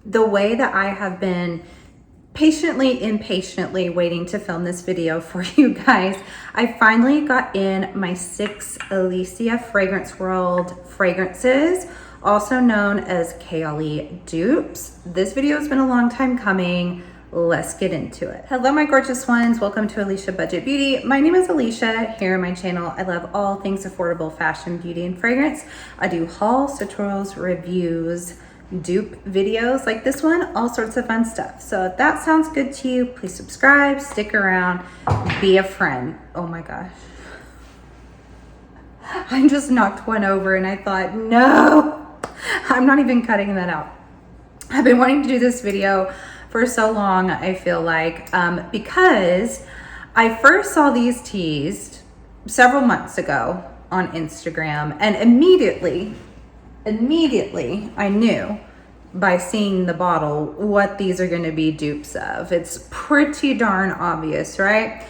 the way that I have been impatiently waiting to film this video for you guys, I finally got in my 6 Elysia Fragrance World fragrances, also known as Kayali dupes. This video has been a long time coming. Let's get into it. Hello, my gorgeous ones. Welcome to Elysia Budget Beauty. My name is Elysia. Here on my channel, I love all things affordable fashion, beauty, and fragrance. I do hauls, tutorials, reviews, dupe videos like this one, all sorts of fun stuff. So if that sounds good to you, please subscribe, stick around, be a friend. Oh my gosh. I just knocked one over and I thought, no, I'm not even cutting that out. I've been wanting to do this video for so long, I feel like, because I first saw these teased several months ago on Instagram, and immediately I knew by seeing the bottle what these are going to be dupes of. It's pretty darn obvious, right?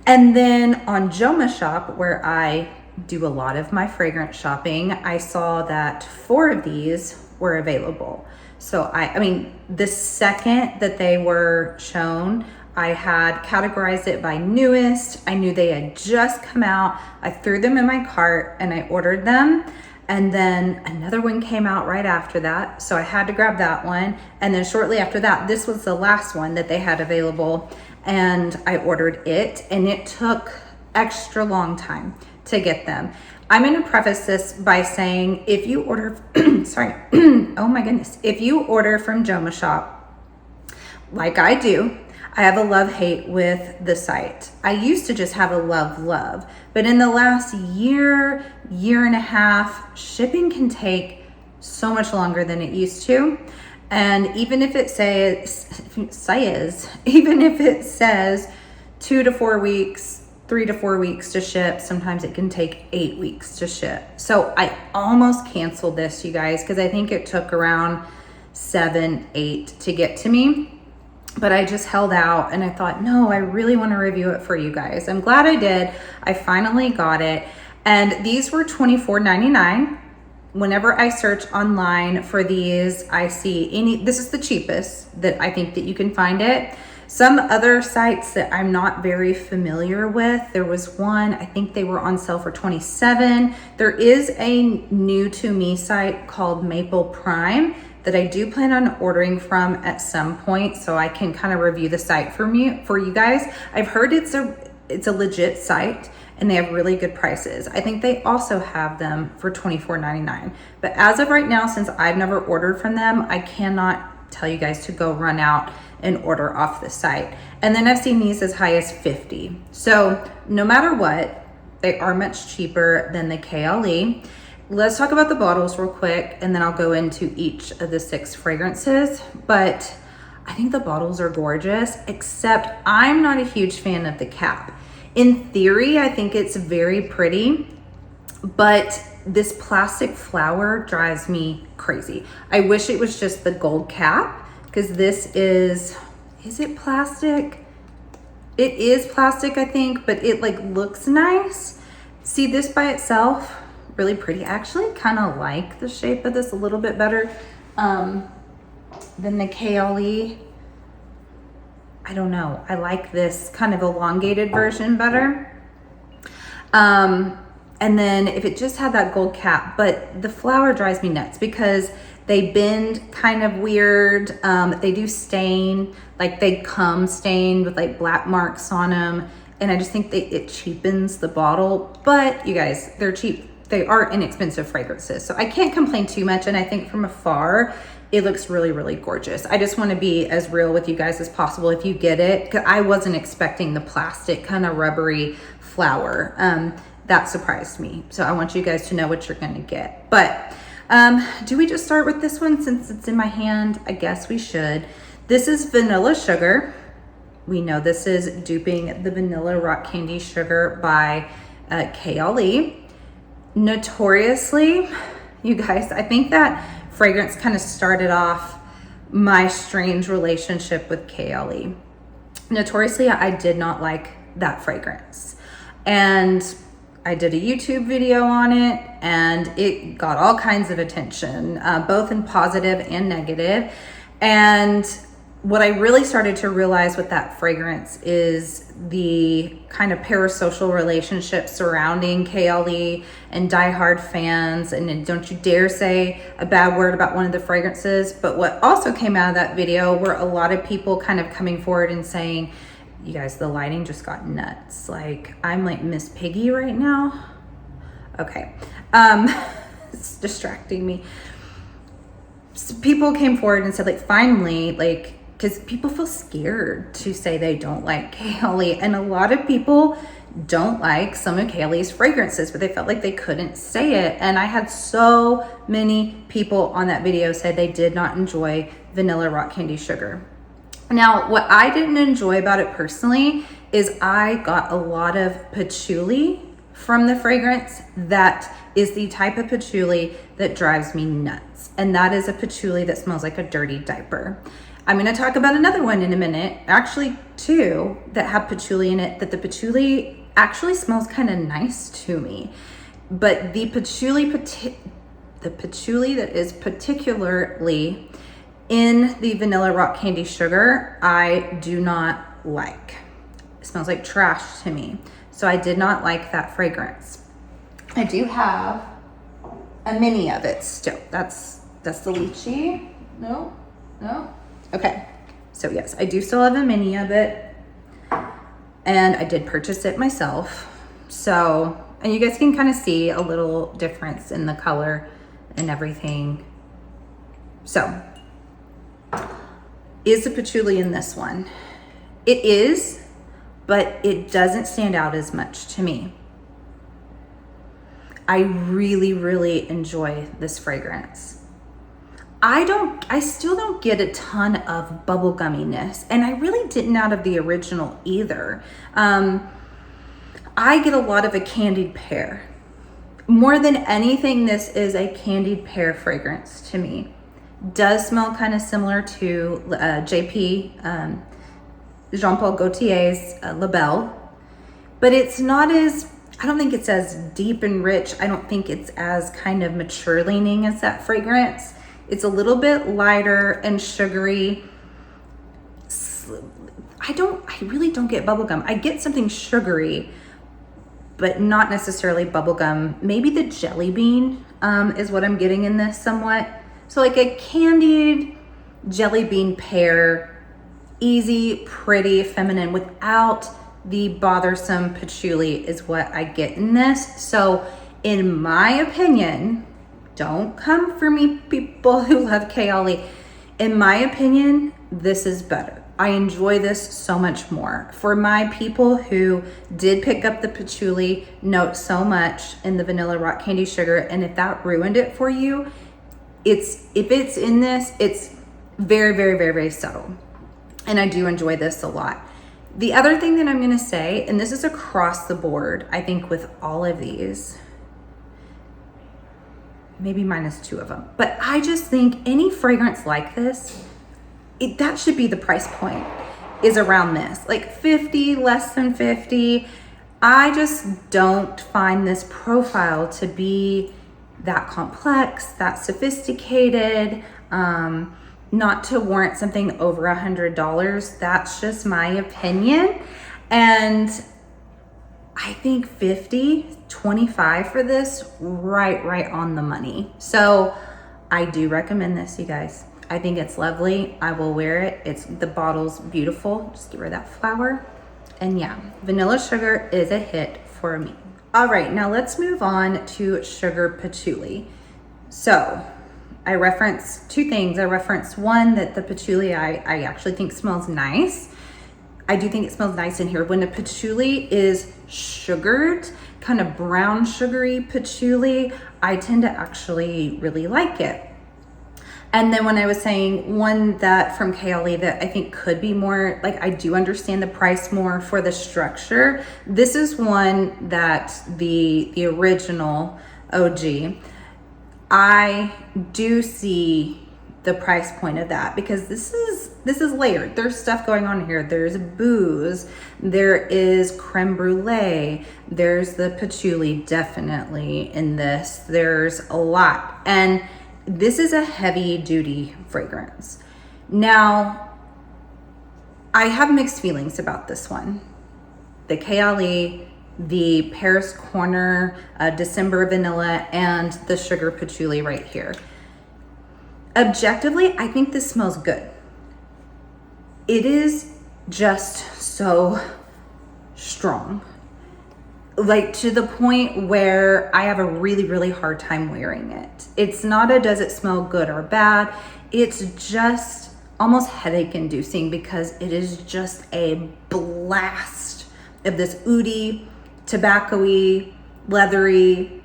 And then on Joma shop, where I do a lot of my fragrance shopping, I saw that 4 of these were available. So I mean, the second that they were shown, I had categorized it by newest. I knew they had just come out. I threw them in my cart and I ordered them. And then another one came out right after that. So I had to grab that one. And then shortly after that, this was the last one that they had available. And I ordered it, and it took extra long time to get them. I'm going to preface this by saying, if you order, sorry, oh my goodness, if you order from Joma shop, like I do, I have a love-hate with the site. I used to just have a love-love, but in the last year and a half, shipping can take so much longer than it used to. And even if it says 2 to 4 weeks, 3 to 4 weeks to ship, sometimes it can take 8 weeks to ship. So I almost canceled this, you guys, because I think it took around 7, 8 to get to me. But I just held out and I thought, no, I really want to review it for you guys. I'm glad I did. I finally got it. And these were $24.99. Whenever I search online for these, I see this is the cheapest that I think that you can find it. Some other sites that I'm not very familiar with, there was one, I think they were on sale for $27. There is a new to me site called Maple Prime that I do plan on ordering from at some point, so I can kind of review the site for you guys. I've heard it's a legit site and they have really good prices. I think they also have them for $24.99. But as of right now, since I've never ordered from them, I cannot tell you guys to go run out and order off the site. And then I've seen these as high as $50. So no matter what, they are much cheaper than the Kayali. Let's talk about the bottles real quick, and then I'll go into each of the 6 fragrances. But I think the bottles are gorgeous, except I'm not a huge fan of the cap. In theory, I think it's very pretty, but this plastic flower drives me crazy. I wish it was just the gold cap, because this is it plastic? It is plastic, I think, but it like looks nice. See, this by itself, really pretty. I actually kind of like the shape of this a little bit better than the Kayali. I don't know. I like this kind of elongated version better. And then if it just had that gold cap, but the flower drives me nuts because they bend kind of weird. They do stain, like they come stained with like black marks on them. And I just think it cheapens the bottle. But you guys, they're cheap. They are inexpensive fragrances. So I can't complain too much. And I think from afar, it looks really, really gorgeous. I just want to be as real with you guys as possible if you get it, because I wasn't expecting the plastic kind of rubbery flower. That surprised me. So I want you guys to know what you're going to get. But do we just start with this one since it's in my hand? I guess we should. This is Vanilla Sugar. We know this is duping the Vanilla Rock Candy Sugar by Kayali. Notoriously, you guys, I think that fragrance kind of started off my strange relationship with Kayali. Notoriously, I did not like that fragrance. And I did a YouTube video on it and it got all kinds of attention, both in positive and negative. And what I really started to realize with that fragrance is the kind of parasocial relationship surrounding Kayali and diehard fans. And don't you dare say a bad word about one of the fragrances. But what also came out of that video were a lot of people kind of coming forward and saying, you guys, the lighting just got nuts. Like, I'm like Miss Piggy right now. Okay. It's distracting me. So people came forward and said, like, finally, like, because people feel scared to say they don't like Kayali, and a lot of people don't like some of Kayali's fragrances, but they felt like they couldn't say it. And I had so many people on that video say they did not enjoy Vanilla Rock Candy Sugar. Now, what I didn't enjoy about it personally is I got a lot of patchouli from the fragrance. That is the type of patchouli that drives me nuts. And that is a patchouli that smells like a dirty diaper. I'm gonna talk about another one in a minute, actually two that have patchouli in it, that the patchouli actually smells kind of nice to me. But the patchouli that is particularly in the Vanilla Rock Candy Sugar, I do not like. It smells like trash to me. So I did not like that fragrance. I do have a mini of it still. That's the Lychee. No. Okay. So yes, I do still have a mini of it. And I did purchase it myself. So, and you guys can kind of see a little difference in the color and everything. So, is the patchouli in this one? It is, but it doesn't stand out as much to me. I really, really enjoy this fragrance. I still don't get a ton of bubblegumminess, and I really didn't out of the original either. I get a lot of a candied pear. More than anything, this is a candied pear fragrance to me. Does smell kind of similar to JP, Jean-Paul Gaultier's La Belle, but it's not as, I don't think it's as deep and rich. I don't think it's as kind of mature leaning as that fragrance. It's a little bit lighter and sugary. I really don't get bubblegum. I get something sugary, but not necessarily bubblegum. Maybe the jelly bean is what I'm getting in this somewhat. So like a candied jelly bean pear, easy, pretty, feminine, without the bothersome patchouli is what I get in this. So in my opinion, don't come for me, people who love Kayali. In my opinion, this is better. I enjoy this so much more. For my people who did pick up the patchouli note so much in the Vanilla Rock Candy Sugar, and if that ruined it for you, if it's in this, it's very, very, very, very subtle. And I do enjoy this a lot. The other thing that I'm gonna say, and this is across the board, I think with all of these, maybe minus two of them, but I just think any fragrance like this, that should be the price point, is around this, like 50, less than 50. I just don't find this profile to be that complex, that sophisticated, not to warrant something over $100. That's just my opinion. And I think 50, 25 for this, right on the money. So I do recommend this, you guys. I think it's lovely. I will wear it. The bottle's beautiful. Just give her that flower. And yeah, Vanilla Sugar is a hit for me. All right, now let's move on to Sugar Patchouli. So I referenced two things. I referenced one, that the patchouli I actually think smells nice. I do think it smells nice in here. When the patchouli is sugared, kind of brown sugary patchouli, I tend to actually really like it. And then when I was saying one that from Kayali that I think could be more, like, I do understand the price more for the structure. This is one that the original OG, I do see the price point of that, because this is layered. There's stuff going on here. There's booze, there is creme brulee, there's the patchouli definitely in this. There's a lot, and this is a heavy duty fragrance. Now, I have mixed feelings about this one. The Kayali, the Paris Corner, December Vanilla, and the Sugar Patchouli right here. Objectively, I think this smells good. It is just so strong. Like, to the point where I have a really, really hard time wearing it. It's not a does it smell good or bad. It's just almost headache inducing because it is just a blast of this oody, tobacco-y, leathery,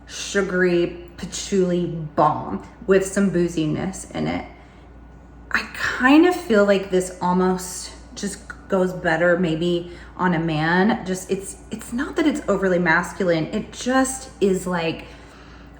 sugary patchouli bomb with some booziness in it. I kind of feel like this almost just goes better maybe on a man. Just it's not that it's overly masculine. It just is like,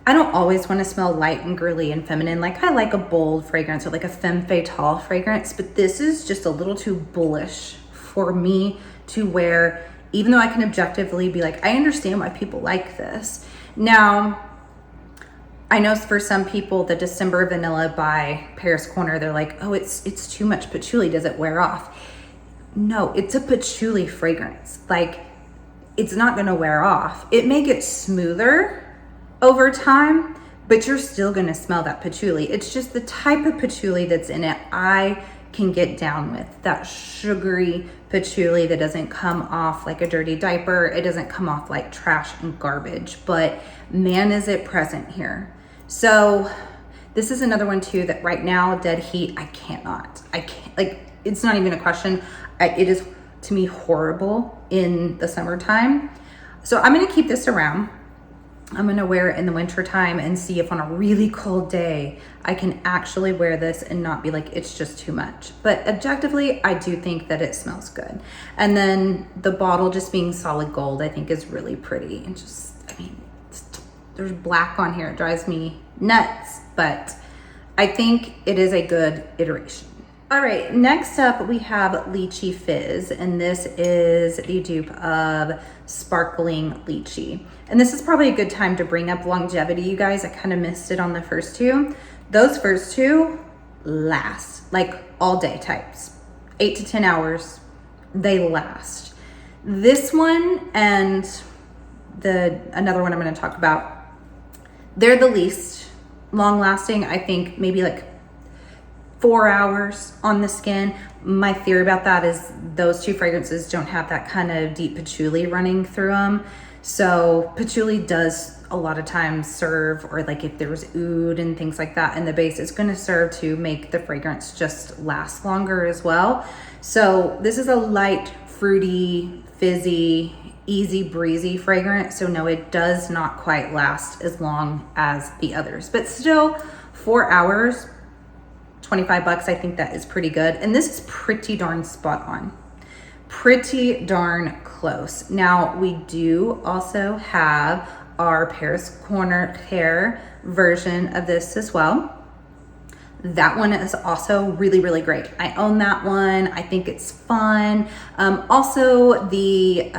I don't always want to smell light and girly and feminine. Like, I like a bold fragrance or like a femme fatale fragrance, but this is just a little too bullish for me to wear, even though I can objectively be like, I understand why people like this. Now, I know for some people, the December Vanilla by Paris Corner, they're like, oh, it's too much patchouli. Does it wear off? No, it's a patchouli fragrance. Like, it's not going to wear off. It may get smoother over time, but you're still going to smell that patchouli. It's just the type of patchouli that's in it I can get down with. That sugary patchouli that doesn't come off like a dirty diaper. It doesn't come off like trash and garbage, but man, is it present here. So this is another one too that right now, dead heat, I can't, like, it's not even a question. It is, to me, horrible in the summertime. So I'm going to keep this around. I'm going to wear it in the winter time and see if on a really cold day I can actually wear this and not be like, it's just too much. But objectively, I do think that it smells good. And then the bottle just being solid gold, I think is really pretty. And just, I mean, there's black on here. It drives me nuts, but I think it is a good iteration. All right, next up we have Lychee Fizz, and this is the dupe of Sparkling Lychee. And this is probably a good time to bring up longevity, you guys. I kind of missed it on the first two. Those first two last, like all day types, 8 to 10 hours, they last. This one and another one I'm gonna talk about, they're the least long lasting. I think maybe like 4 hours on the skin. My theory about that is those two fragrances don't have that kind of deep patchouli running through them. So patchouli does a lot of times serve, or like if there was oud and things like that in the base, it's going to serve to make the fragrance just last longer as well. So this is a light, fruity, fizzy, easy breezy fragrance. So no, it does not quite last as long as the others, but still 4 hours, 25 bucks, I think that is pretty good. And this is pretty darn spot on, pretty darn close. Now we do also have our Paris Corner hair version of this as well. That one is also really, really great. I own that one. I think it's fun. Also the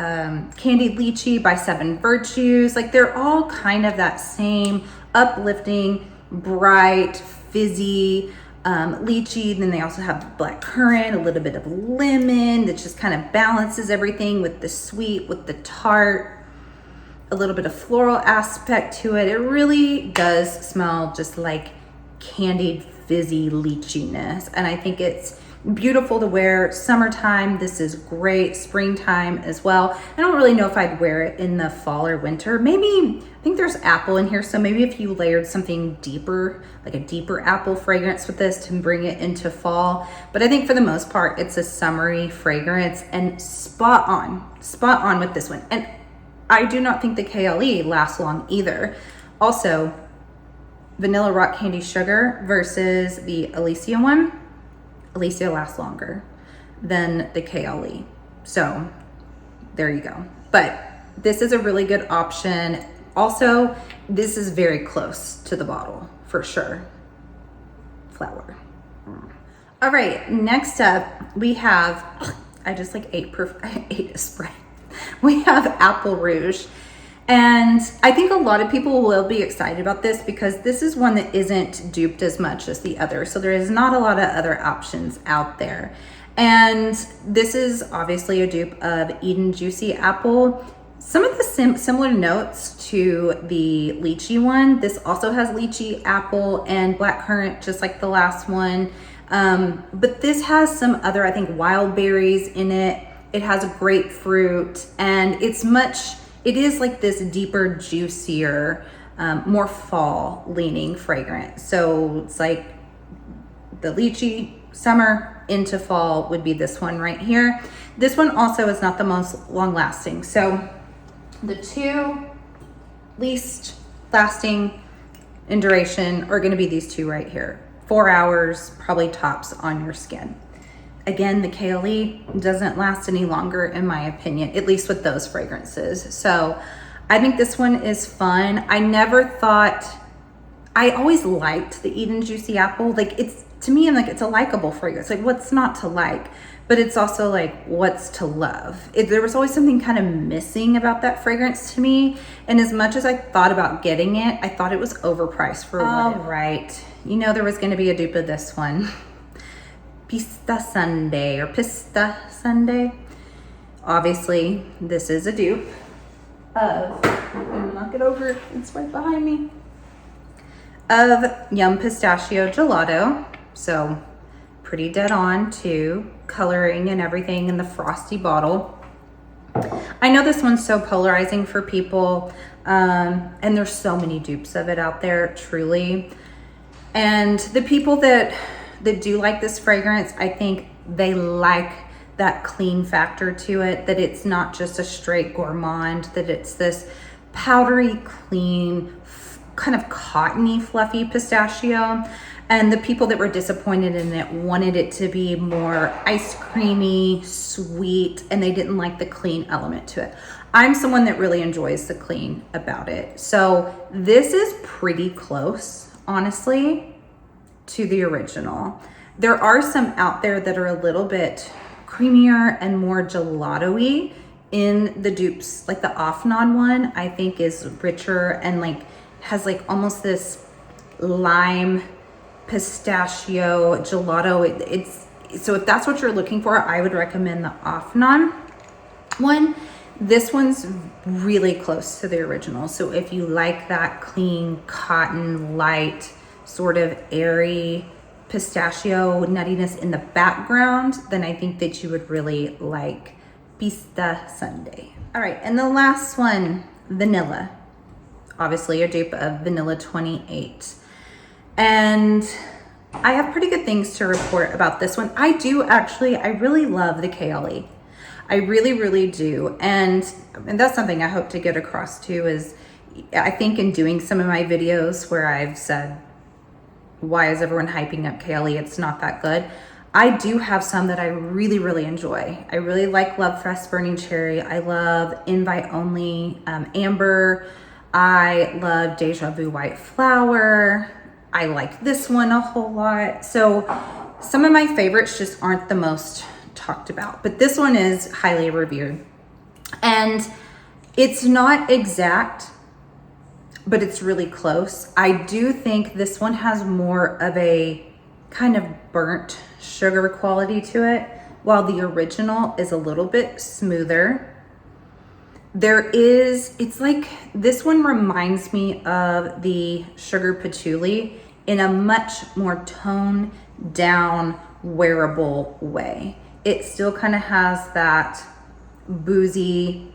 Candied Lychee by Seven Virtues, like they're all kind of that same uplifting, bright, fizzy, lychee. Then they also have black currant, a little bit of lemon that just kind of balances everything with the sweet, with the tart, a little bit of floral aspect to it. It really does smell just like candied fizzy lycheeness, and I think it's beautiful to wear summertime. This is great springtime as well. I don't really know if I'd wear it in the fall or winter. Maybe, I think there's apple in here, so maybe if you layered something deeper, like a deeper apple fragrance with this to bring it into fall. But I think for the most part, it's a summery fragrance and spot on with this one. And I do not think the Kayali lasts long either. Also, Vanilla Rock Candy Sugar versus the Elysia one. Elysia lasts longer than the Kayali. So there you go. But this is a really good option. Also, this is very close to the bottle for sure. Flower. All right, next up we have, I just like ate a spray. We have Apple Rouge. And I think a lot of people will be excited about this because this is one that isn't duped as much as the other. So there is not a lot of other options out there. And this is obviously a dupe of Eden Juicy Apple. Some of the similar notes to the lychee one. This also has lychee, apple, and blackcurrant, just like the last one. But this has some other, I think, wild berries in it. It has grapefruit, and it is like this deeper, juicier, more fall leaning fragrance. So it's like the lychee, summer into fall would be this one right here. This one also is not the most long lasting. So the two least lasting in duration are going to be these two right here. 4 hours, probably tops on your skin. Again, the Kayali doesn't last any longer in my opinion, at least with those fragrances. So I think this one is fun. I always liked the Eden Juicy Apple. Like to me, I'm like, it's a likable fragrance. Like what's not to like? But it's also like, what's to love? There was always something kind of missing about that fragrance to me. And as much as I thought about getting it, I thought it was overpriced for what it. Right. You know, there was going to be a dupe of this one. Pista Sundae or Pista Sundae. Obviously, this is a dupe of, I'm gonna knock it over, it's right behind me, of Yum Pistachio Gelato. So pretty dead on to coloring and everything in the frosty bottle. I know this one's so polarizing for people, and there's so many dupes of it out there, truly. And the people that do like this fragrance, I think they like that clean factor to it, that it's not just a straight gourmand, that it's this powdery, clean, kind of cottony, fluffy pistachio. And the people that were disappointed in it wanted it to be more ice creamy, sweet, and they didn't like the clean element to it. I'm someone that really enjoys the clean about it. So this is pretty close, honestly, to the original. There are some out there that are a little bit creamier and more gelato-y in the dupes. Like the Afnan one, I think is richer and like has like almost this lime pistachio gelato. So if that's what you're looking for, I would recommend the Afnan one. This one's really close to the original. So if you like that clean, cotton, light, sort of airy pistachio nuttiness in the background, then I think that you would really like Pista Sundae. All right, and the last one, Vanilla. Obviously a dupe of Vanilla 28. And I have pretty good things to report about this one. I really love the Kayali. I really, really do. And that's something I hope to get across too, is I think in doing some of my videos where I've said, why is everyone hyping up Kayali? It's not that good. I do have some that I really, really enjoy. I really like Love Fresh Burning Cherry. I love Invite Only Amber. I love Deja Vu White Flower. I like this one a whole lot. So some of my favorites just aren't the most talked about, but this one is highly reviewed. And it's not exact, but it's really close. I do think this one has more of a kind of burnt sugar quality to it, while the original is a little bit smoother. It's like, this one reminds me of the sugar patchouli in a much more toned down, wearable way. It still kind of has that boozy,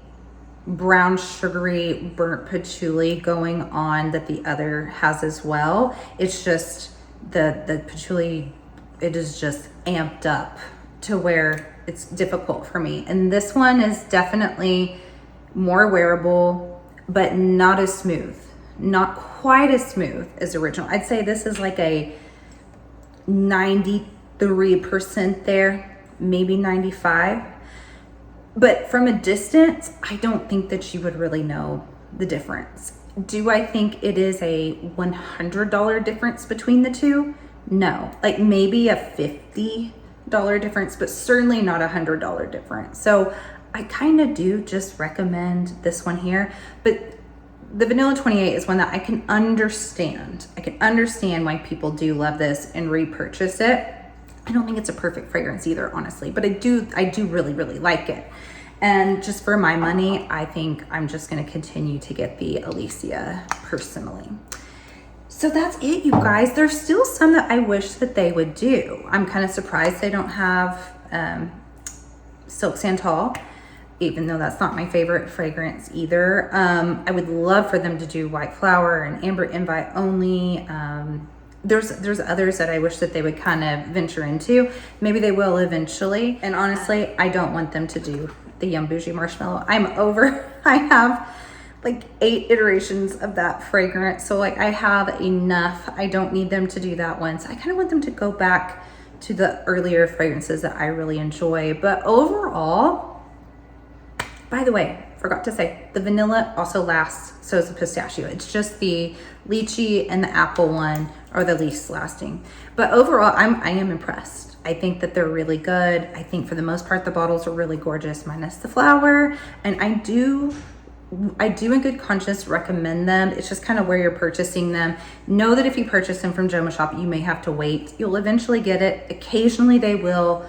brown sugary burnt patchouli going on that the other has as well. It's just the patchouli, it is just amped up to where it's difficult for me. And this one is definitely more wearable, but not as smooth, not quite as smooth as original. I'd say this is like a 93% there, maybe 95. But from a distance, I don't think that you would really know the difference. Do I think it is a $100 difference between the two? No, like maybe a $50 difference, but certainly not a $100 difference. So I kind of do just recommend this one here, but the Vanilla 28 is one that I can understand. I can understand why people do love this and repurchase it. I don't think it's a perfect fragrance either, honestly, but I do really, really like it. And just for my money, I think I'm just gonna continue to get the Elysia personally. So that's it, you guys. There's still some that I wish that they would do. I'm kind of surprised they don't have Silk Santal, even though that's not my favorite fragrance either. I would love for them to do White Flower and Amber Invite only. There's others that I wish that they would kind of venture into. Maybe they will eventually. And honestly, I don't want them to do the Yum Bougie Marshmallow. I'm over, I have like 8 iterations of that fragrance. So like I have enough. I don't need them to do that one. So I kind of want them to go back to the earlier fragrances that I really enjoy. But overall, by the way, forgot to say, the vanilla also lasts, so is the pistachio. It's just the lychee and the apple one are the least lasting. But overall, I am impressed. I think that they're really good. I think for the most part, the bottles are really gorgeous, minus the flower. And I do in good conscience recommend them. It's just kind of where you're purchasing them. Know that if you purchase them from Joma Shop, you may have to wait. You'll eventually get it. Occasionally they will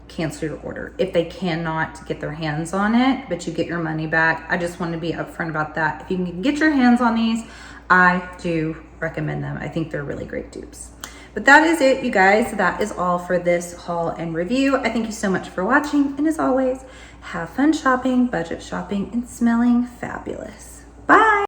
cancel your order if they cannot get their hands on it, but you get your money back. I just want to be upfront about that. If you can get your hands on these, I do recommend them. I think they're really great dupes. But that is it, you guys. That is all for this haul and review. I thank you so much for watching. And as always, have fun shopping, budget shopping, and smelling fabulous. Bye.